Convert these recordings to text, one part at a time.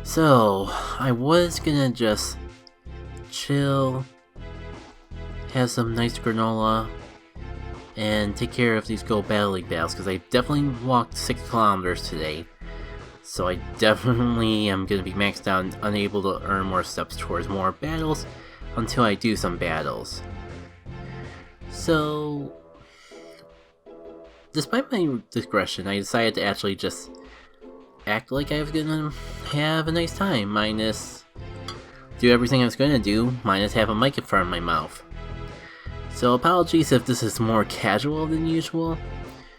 So, I was gonna just chill, have some nice granola, and take care of these Go Battle League battles, because I definitely walked 6 kilometers today. So I definitely am gonna be maxed out and unable to earn more steps towards more battles until I do some battles. So, despite my digression, I decided to actually just act like I was gonna have a nice time, minus do everything I was gonna do, minus have a mic in front of my mouth. So apologies if this is more casual than usual.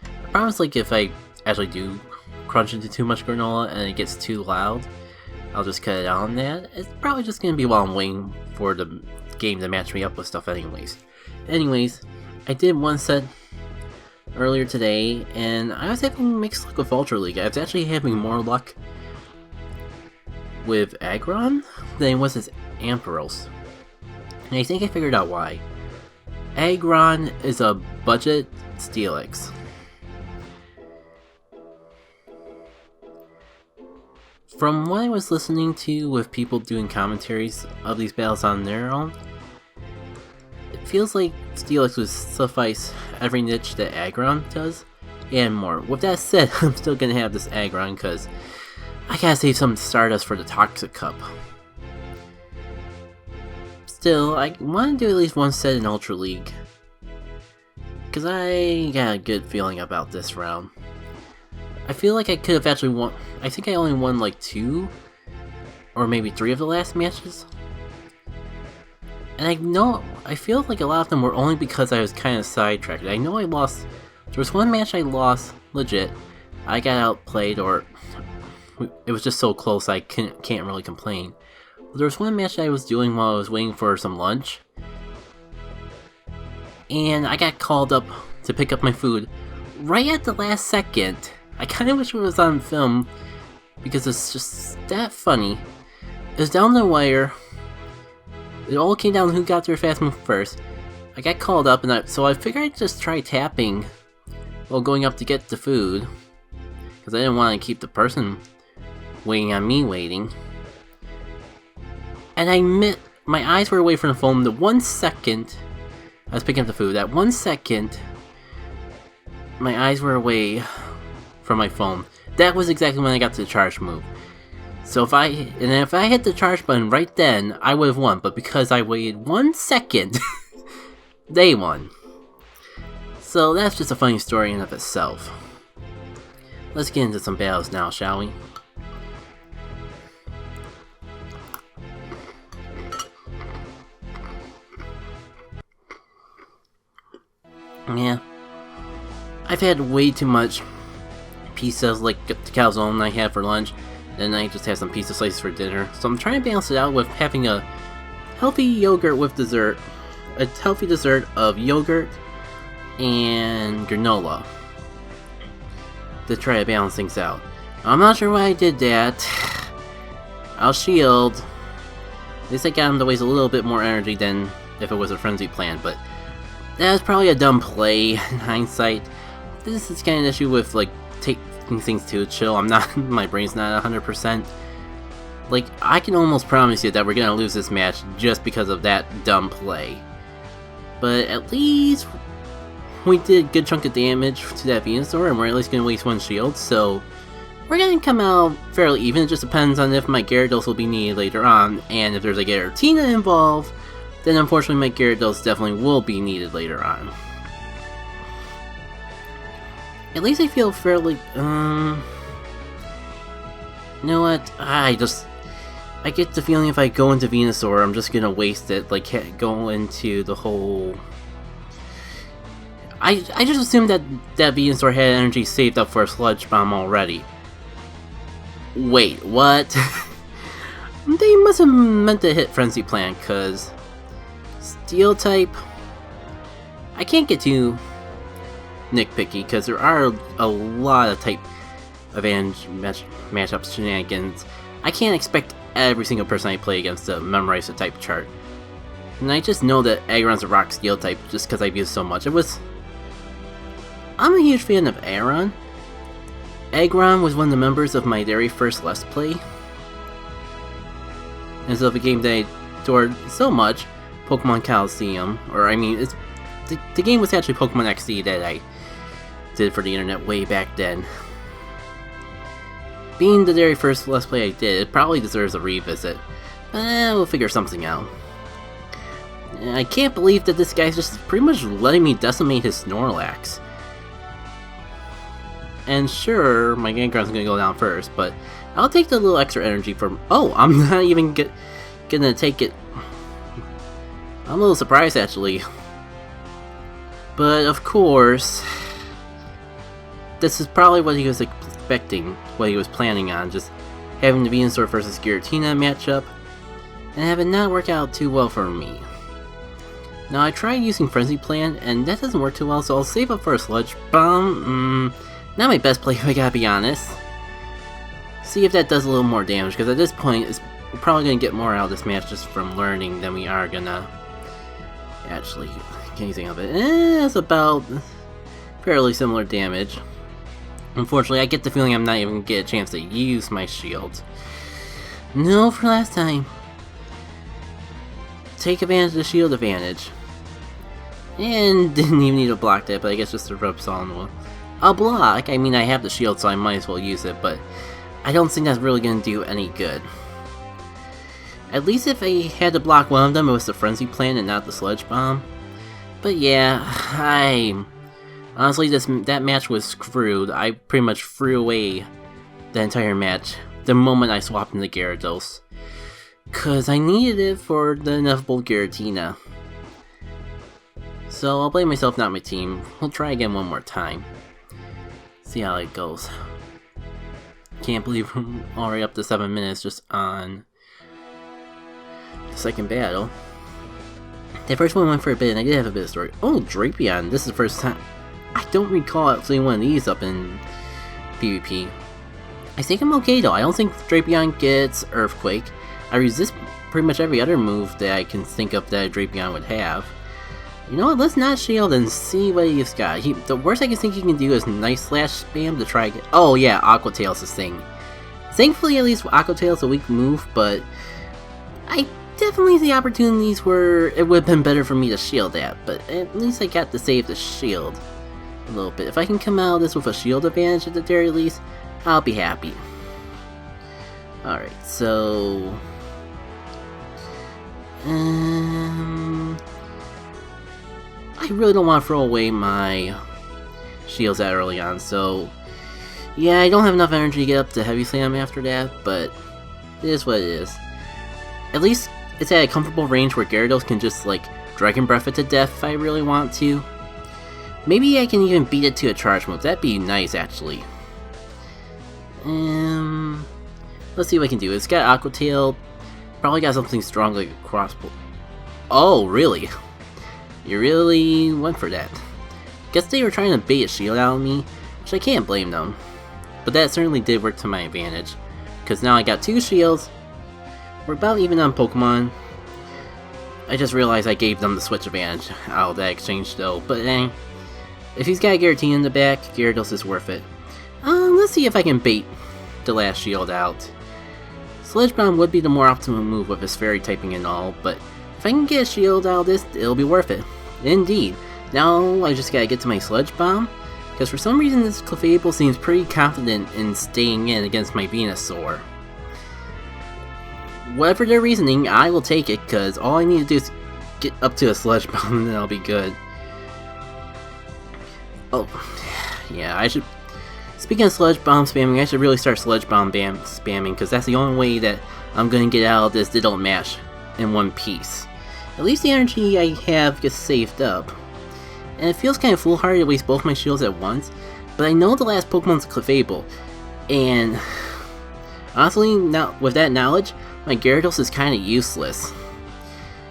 I promise, like, if I actually do crunch into too much granola and it gets too loud, I'll just cut it out on that. It's probably just gonna be while I'm waiting for the game to match me up with stuff anyways. I did one set earlier today, and I was having mixed luck with Ultra League. I was actually having more luck with Aggron than was with Ampharos. And I think I figured out why. Aggron is a budget Steelix. From what I was listening to with people doing commentaries of these battles on their own, it feels like Steelix would suffice every niche that Aggron does, and more. With that said, I'm still gonna have this Aggron because I gotta save some Stardust for the Toxic Cup. Still, I want to do at least one set in Ultra League, because I got a good feeling about this round. I feel like I could have actually won. I think I only won like 2 or maybe 3 of the last matches. And I feel like a lot of them were only because I was kind of sidetracked. I know I lost. There was one match I lost, legit. I got outplayed, or it was just so close I can't really complain. But there was one match I was doing while I was waiting for some lunch, and I got called up to pick up my food right at the last second. I kind of wish it was on film, because it's just that funny. It was down the wire. It all came down to who got their fast move first. I got called up, and so I figured I'd just try tapping while going up to get the food, because I didn't want to keep the person waiting on me waiting. And my eyes were away from the phone the 1 second I was picking up the food. That 1 second, my eyes were away from my phone. That was exactly when I got to the charge move. So if I hit the charge button right then, I would have won. But because I waited 1 second, they won. So that's just a funny story in and of itself. Let's get into some battles now, shall we? Yeah. I've had way too much pizzas like the calzone I had for lunch. Then I just have some pizza slices for dinner. So I'm trying to balance it out with having a healthy yogurt with dessert. A healthy dessert of yogurt and granola to try to balance things out. I'm not sure why I did that. I'll shield. At least I got him to waste a little bit more energy than if it was a frenzy plan, but that was probably a dumb play in hindsight. This is kind of an issue with like taking things too chill. My brain's not 100%. Like, I can almost promise you that we're gonna lose this match just because of that dumb play. But at least we did a good chunk of damage to that Venusaur, and we're at least gonna waste 1 shield, so we're gonna come out fairly even. It just depends on if my Gyarados will be needed later on, and if there's a Giratina involved, then unfortunately my Gyarados definitely will be needed later on. At least I feel fairly, you know what, I get the feeling if I go into Venusaur, I'm just gonna waste it, like, go into the whole... I just assumed that Venusaur had energy saved up for a Sludge Bomb already. Wait, what? They must have meant to hit Frenzy Plant, cause Steel type, I can't get too nitpicky, because there are a lot of type advantage matchups shenanigans. I can't expect every single person I play against to memorize the type chart. And I just know that Aggron's a rock steel type just because I've used so much. I'm a huge fan of Aggron. Aggron was one of the members of my very first Let's Play. instead of a game that I adored so much, Pokemon Coliseum, or I mean, the game was actually Pokemon XD that I did for the internet way back then. Being the very first Let's Play I did, it probably deserves a revisit, but we'll figure something out. I can't believe that this guy's just pretty much letting me decimate his Snorlax. And sure, my Gengar's gonna go down first, but I'll take the little extra energy from— oh, I'm not even gonna take it. I'm a little surprised actually. But of course, this is probably what he was expecting, what he was planning on, just having the Venusaur versus Giratina matchup, and have it not work out too well for me. Now I tried using Frenzy Plant, and that doesn't work too well, so I'll save up for a Sludge Bomb. Not my best play if I gotta be honest. See if that does a little more damage, because at this point, we're probably gonna get more out of this match just from learning than we are gonna actually get anything of it. It's about fairly similar damage. Unfortunately, I get the feeling I'm not even gonna get a chance to use my shield. No, for last time. Take advantage of the shield advantage. And didn't even need to block that, but I guess just to rub salt on the wall. I'll block, I mean I have the shield so I might as well use it, but I don't think that's really gonna do any good. At least if I had to block one of them, it was the Frenzy Plant and not the Sludge Bomb. But yeah, honestly, that match was screwed. I pretty much threw away the entire match the moment I swapped into Gyarados, cause I needed it for the inevitable Giratina. So I'll blame myself, not my team. We'll try again one more time. See how it goes. Can't believe we're already up to 7 minutes just on the second battle. That first one went for a bit, and I did have a bit of story. Oh, Drapion! This is the first time. I don't recall seeing one of these up in PvP. I think I'm okay though. I don't think Drapion gets Earthquake. I resist pretty much every other move that I can think of that a Drapion would have. You know what, let's not shield and see what he's got. The worst I can think he can do is Night Slash spam to try get— oh yeah, Aqua Tail's his thing. Thankfully at least Aqua Tail's a weak move, but I definitely see opportunities where it would have been better for me to shield that, but at least I got to save the shield a little bit. If I can come out of this with a shield advantage at the very least, I'll be happy. Alright, so I really don't want to throw away my shields that early on, so yeah, I don't have enough energy to get up to Heavy Slam after that, but it is what it is. At least it's at a comfortable range where Gyarados can just, like, Dragon Breath it to death if I really want to. Maybe I can even beat it to a charge move. That'd be nice, actually. Let's see what I can do. It's got Aqua Tail. Probably got something strong like a Crossbow. Oh, really? You really went for that. Guess they were trying to bait a shield out of me, which I can't blame them. But that certainly did work to my advantage, because now I got 2 shields. We're about even on Pokemon. I just realized I gave them the switch advantage out of that exchange though, but if he's got a Giratina in the back, Gyarados is worth it. Let's see if I can bait the last shield out. Sludge Bomb would be the more optimal move with his fairy typing and all, but if I can get a shield out of this, it'll be worth it. Indeed. Now I just gotta get to my Sludge Bomb, because for some reason this Clefable seems pretty confident in staying in against my Venusaur. Whatever their reasoning, I will take it, because all I need to do is get up to a Sludge Bomb and then I'll be good. Oh, yeah, I should— speaking of Sludge Bomb spamming, I should really start Sludge Bomb spamming, because that's the only way that I'm going to get out of this diddle match in one piece. At least the energy I have gets saved up. And it feels kind of foolhardy to waste both my shields at once, but I know the last Pokemon's Clefable, and honestly, now with that knowledge, my Gyarados is kind of useless.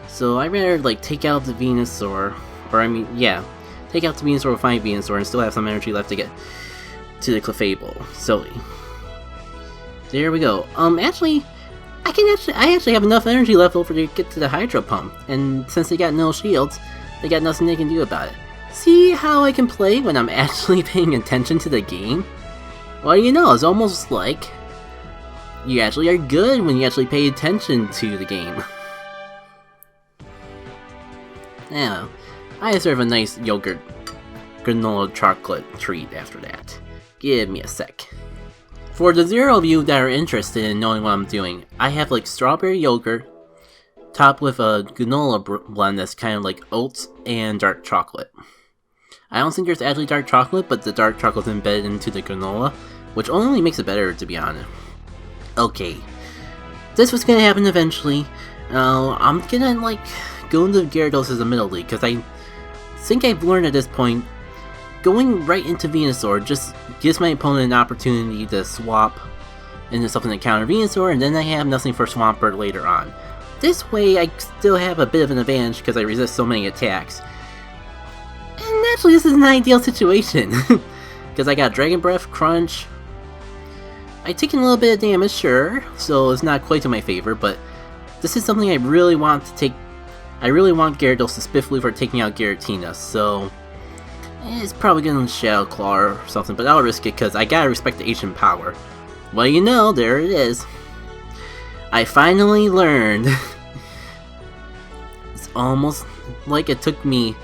So I'd rather, like, take out the Venusaur, or I mean, yeah, take out the Venusaur with my Venusaur and still have some energy left to get to the Clefable. So there we go. Actually, I actually have enough energy left over to get to the Hydro Pump, and since they got no shields, they got nothing they can do about it. See how I can play when I'm actually paying attention to the game? Well, you know, it's almost like You actually are good when you actually pay attention to the game. Yeah, I deserve a nice yogurt granola chocolate treat after that. Give me a sec. For the 0 of you that are interested in knowing what I'm doing, I have like strawberry yogurt topped with a granola blend that's kind of like oats and dark chocolate. I don't think there's actually dark chocolate, but the dark chocolate's embedded into the granola, which only makes it better, to be honest. Okay, this was gonna happen eventually. I'm gonna like go into Gyarados as a middle league, because I think I've learned at this point, going right into Venusaur just gives my opponent an opportunity to swap into something that counter Venusaur, and then I have nothing for Swampert later on. This way I still have a bit of an advantage because I resist so many attacks. And actually this is an ideal situation, because I got Dragon Breath, Crunch. I've taken a little bit of damage, sure, so it's not quite to my favor, but this is something I really want to take. I really want Gyarados to spiffly for taking out Giratina, so it's probably gonna Shadow Claw or something, but I'll risk it because I gotta respect the ancient power. Well, you know, there it is. I finally learned. It's almost like it took me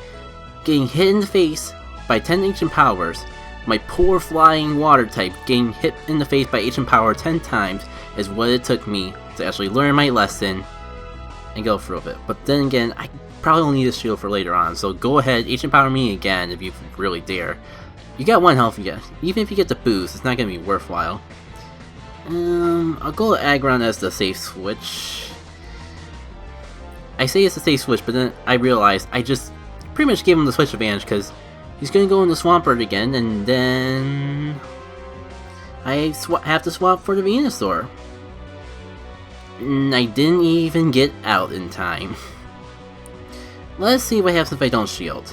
getting hit in the face by 10 ancient powers, my poor flying water type getting hit in the face by ancient power 10 times is what it took me to actually learn my lesson and go through with it. But then again, I probably will need a shield for later on, so go ahead, ancient power me again if you really dare. You got 1 health yet. Even if you get the boost, it's not going to be worthwhile. I'll go with Aggron as the safe switch. I say it's a safe switch, but then I realized I just pretty much gave him the switch advantage because he's going to go into Swampert again, and then I have to swap for the Venusaur. And I didn't even get out in time. Let's see what happens if I don't shield.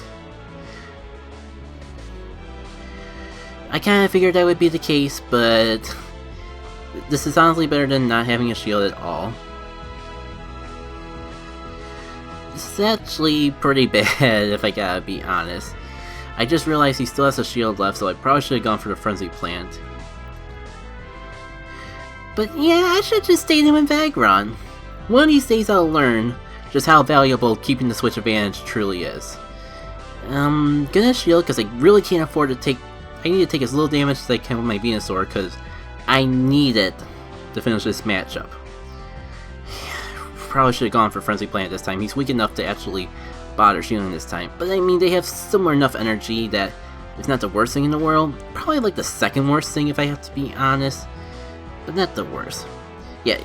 I kind of figured that would be the case, but this is honestly better than not having a shield at all. This is actually pretty bad if I gotta be honest. I just realized he still has a shield left, so I probably should have gone for the Frenzy Plant. But yeah, I should just stay in with Aggron. One of these days I'll learn just how valuable keeping the switch advantage truly is. I'm gonna shield because I really can't afford to take. I need to take as little damage as I can with my Venusaur because I need it to finish this matchup. Probably should have gone for Frenzy Plant this time. He's weak enough to actually bother shielding this time. But I mean, they have similar enough energy that it's not the worst thing in the world. Probably like the second worst thing if I have to be honest. But not the worst. Yeah.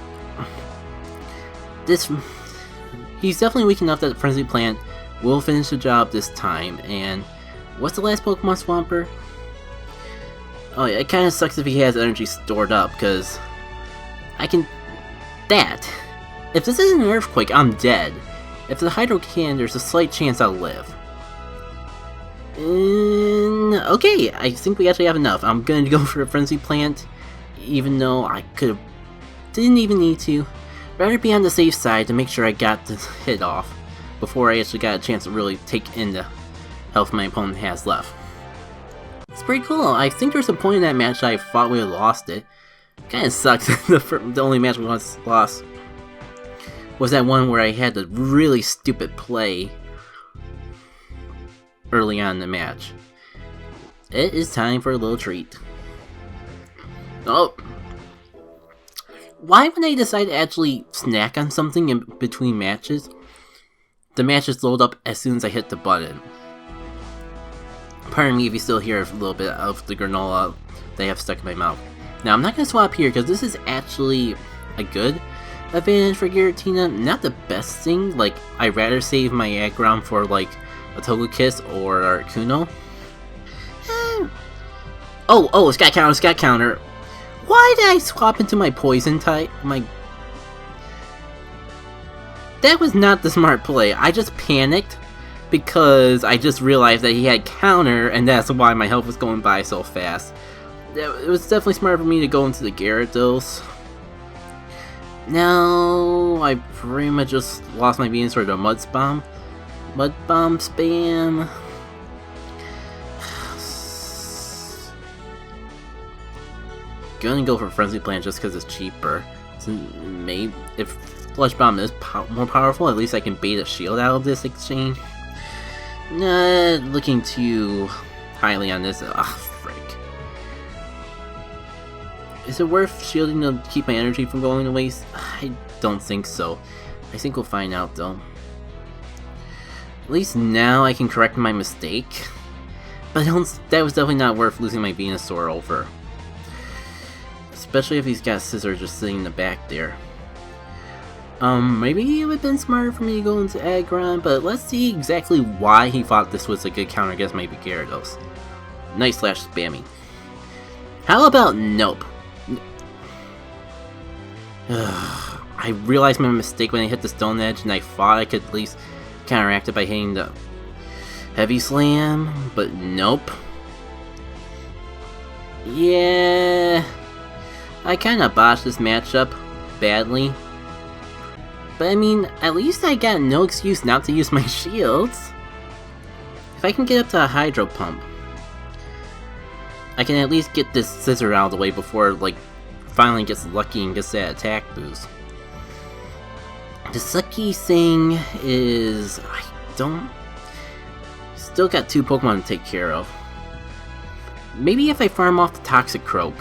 He's definitely weak enough that Frenzy Plant will finish the job this time. And what's the last Pokemon Swampert? Oh yeah, it kind of sucks if he has energy stored up, because I can... That! If this isn't an Earthquake, I'm dead. If the Hydro Cannon, there's a slight chance I'll live. Okay, I think we actually have enough. I'm going to go for a Frenzy Plant, even though I didn't even need to. Rather be on the safe side to make sure I got this hit off before I actually got a chance to really take in the health my opponent has left. It's pretty cool. I think there's a point in that match I thought we had lost it. Kinda sucks. The only match we lost was that one where I had the really stupid play early on in the match. It is time for a little treat. Oh! Why when I decide to actually snack on something in between matches, the matches load up as soon as I hit the button? Pardon me if you still hear a little bit of the granola that I have stuck in my mouth. Now, I'm not going to swap here because this is actually a good advantage for Giratina. Not the best thing, like, I'd rather save my Aggron for, like, a Togekiss or Articuno. Oh, Scat Counter. Why did I swap into my Poison type? That was not the smart play. I just panicked because I just realized that he had counter, and that's why my health was going by so fast. It was definitely smart for me to go into the Gyarados. Now, I pretty much just lost my Venusaur to Mud Bomb. Mud Bomb spam. gonna go for Frenzy Plant just because it's cheaper. So maybe if Flesh Bomb is more powerful, at least I can bait a shield out of this exchange. Not looking too highly on this. Ugh, frick. Is it worth shielding to keep my energy from going to waste? I don't think so. I think we'll find out though. At least now I can correct my mistake. But that was definitely not worth losing my Venusaur over. Especially if he's got Scissor just sitting in the back there. Maybe it would have been smarter for me to go into Aggron, but let's see exactly why he thought this was a good counter against my Gyarados. Night Slash spamming. How about nope? I realized my mistake when I hit the Stone Edge, and I thought I could at least counteract it by hitting the Heavy Slam, but nope. Yeah, I kinda botched this matchup badly. But I mean, at least I got no excuse not to use my shields. If I can get up to a Hydro Pump, I can at least get this Scissor out of the way before, like, finally gets lucky and gets that attack boost. The sucky thing is, I don't... Still got 2 Pokemon to take care of. Maybe if I farm off the Toxic Croak.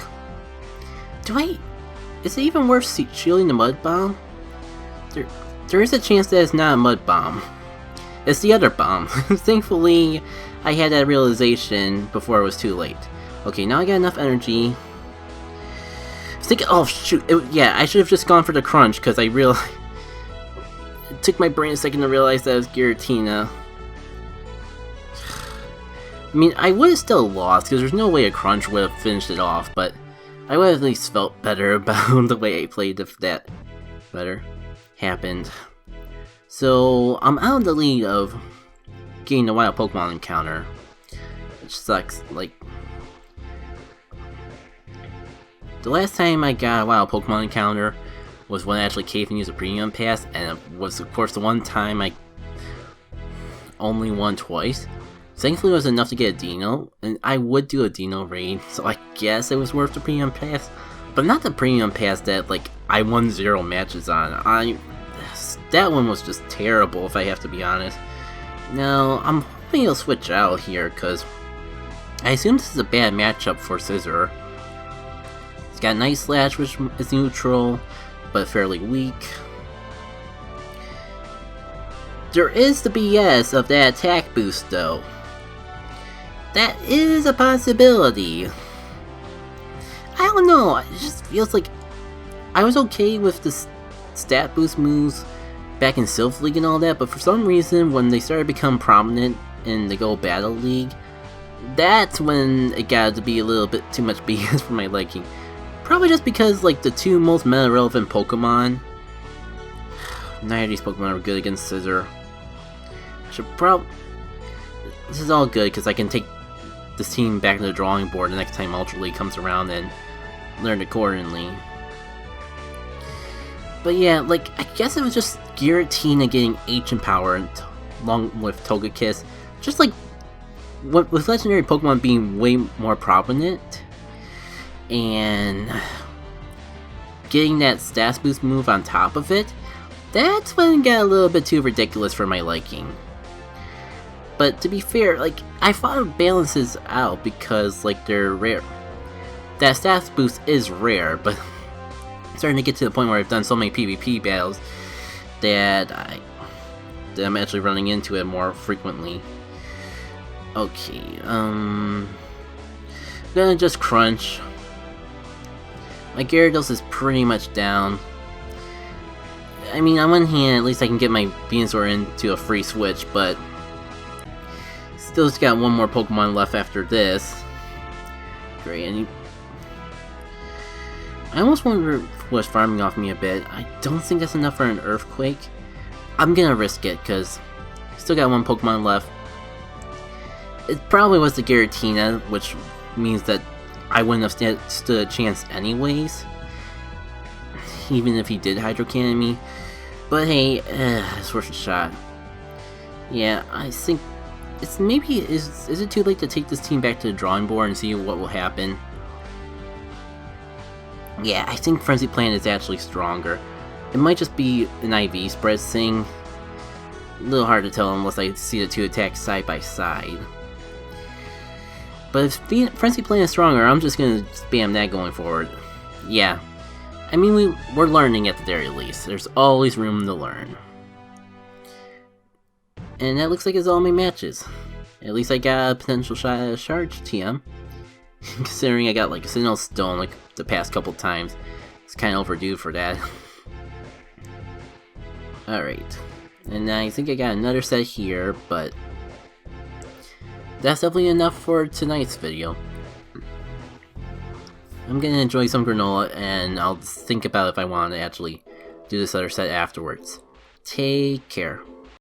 Is it even worth shielding the Mud Bomb? There is a chance that it's not a Mud Bomb. It's the other bomb. Thankfully, I had that realization before it was too late. Okay, now I got enough energy. Oh shoot, yeah, I should have just gone for the Crunch, because I realized... It took my brain a second to realize that it was Giratina. I mean, I would have still lost, because there's no way a Crunch would have finished it off, but I would have at least felt better about the way I played if that happened. So, I'm out of the lead of getting the wild Pokemon encounter, which sucks. Like, the last time I got a wild Pokemon encounter was when I actually caved and used a premium pass, and it was of course the one time I only won twice. Thankfully it was enough to get a Dino, and I would do a Dino raid, so I guess it was worth the premium pass, but not the premium pass that like I won 0 matches on. That one was just terrible, if I have to be honest. Now, I'm hoping he'll switch out here, because I assume this is a bad matchup for Scissor. It's got Night Slash, which is neutral, but fairly weak. There is the BS of that attack boost, though. That is a possibility. I don't know, it just feels like I was okay with the stat boost moves back in Sylph League and all that, but for some reason when they started to become prominent in the Go Battle League, that's when it got to be a little bit too much BS for my liking. Probably just because like the 2 most meta relevant Pokemon, neither of these Pokemon are good against Scissor. This is all good because I can take this team back to the drawing board the next time Ultra League comes around and learn accordingly. But yeah, like, I guess it was just Giratina getting Ancient Power and along with Togekiss. Just like, with legendary Pokemon being way more prominent, and getting that stats boost move on top of it, that's when it got a little bit too ridiculous for my liking. But to be fair, like, I thought it balances out because, like, they're rare. That stats boost is rare, but starting to get to the point where I've done so many PvP battles that I'm actually running into it more frequently. Okay, I'm gonna just Crunch. My Gyarados is pretty much down. I mean, on one hand, at least I can get my Venusaur into a free switch, but still just got one more Pokemon left after this. Great, and I almost wonder if it was farming off me a bit. I don't think that's enough for an Earthquake. I'm gonna risk it, because still got one Pokemon left. It probably was the Giratina, which means that I wouldn't have stood a chance anyways, even if he did Hydro Cannon me. But hey, it's worth a shot. Yeah, I think it's maybe is it too late to take this team back to the drawing board and see what will happen? Yeah, I think Frenzy Plant is actually stronger. It might just be an IV spread thing. A little hard to tell unless I see the two attacks side by side. But if Frenzy Plant is stronger, I'm just gonna spam that going forward. Yeah. I mean, we're learning at the very least. There's always room to learn. And that looks like it's all my matches. At least I got a potential shot at a charge TM. Considering I got like a Sentinel Stone like the past couple times. It's kinda overdue for that. Alright. And I think I got another set here, but that's definitely enough for tonight's video. I'm gonna enjoy some granola, and I'll think about if I want to actually do this other set afterwards. Take care.